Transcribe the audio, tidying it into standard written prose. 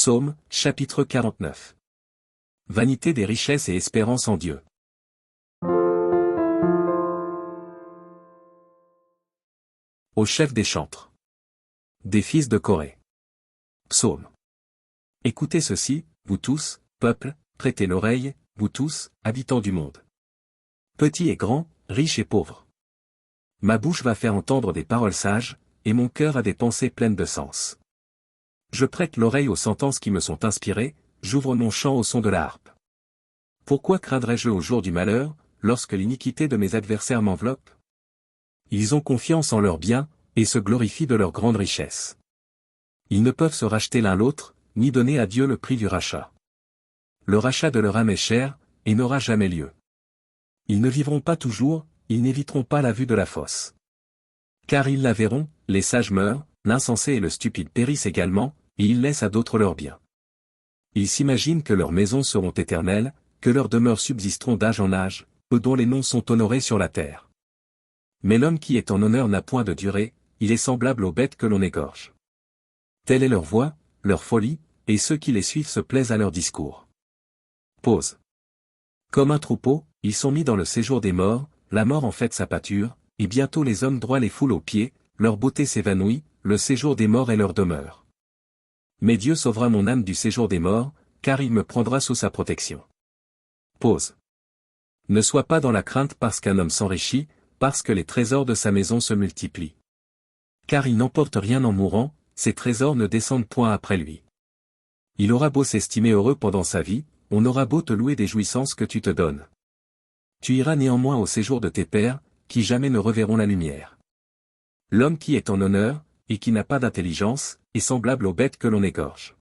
Psaume, chapitre 49. Vanité des richesses et espérance en Dieu. Au chef des chantres. Des fils de Corée. Psaume. Écoutez ceci, vous tous, peuple, prêtez l'oreille, vous tous, habitants du monde. Petits et grands, riches et pauvres. Ma bouche va faire entendre des paroles sages, et mon cœur a des pensées pleines de sens. Je prête l'oreille aux sentences qui me sont inspirées, j'ouvre mon chant au son de la harpe. Pourquoi craindrais-je au jour du malheur, lorsque l'iniquité de mes adversaires m'enveloppe? Ils ont confiance en leurs biens, et se glorifient de leur grande richesse. Ils ne peuvent se racheter l'un l'autre, ni donner à Dieu le prix du rachat. Le rachat de leur âme est cher, et n'aura jamais lieu. Ils ne vivront pas toujours, ils n'éviteront pas la vue de la fosse. Car ils la verront, les sages meurent, l'insensé et le stupide périssent également, et ils laissent à d'autres leurs biens. Ils s'imaginent que leurs maisons seront éternelles, que leurs demeures subsisteront d'âge en âge, eux dont les noms sont honorés sur la terre. Mais l'homme qui est en honneur n'a point de durée, il est semblable aux bêtes que l'on égorge. Telle est leur voix, leur folie, et ceux qui les suivent se plaisent à leur discours. Pause. Comme un troupeau, ils sont mis dans le séjour des morts, la mort en fait sa pâture, et bientôt les hommes droits les foulent aux pieds, leur beauté s'évanouit, le séjour des morts est leur demeure. Mais Dieu sauvera mon âme du séjour des morts, car il me prendra sous sa protection. Pause. Ne sois pas dans la crainte parce qu'un homme s'enrichit, parce que les trésors de sa maison se multiplient. Car il n'emporte rien en mourant, ses trésors ne descendent point après lui. Il aura beau s'estimer heureux pendant sa vie, on aura beau te louer des jouissances que tu te donnes. Tu iras néanmoins au séjour de tes pères, qui jamais ne reverront la lumière. L'homme qui est en honneur, et qui n'a pas d'intelligence, est semblable aux bêtes que l'on égorge.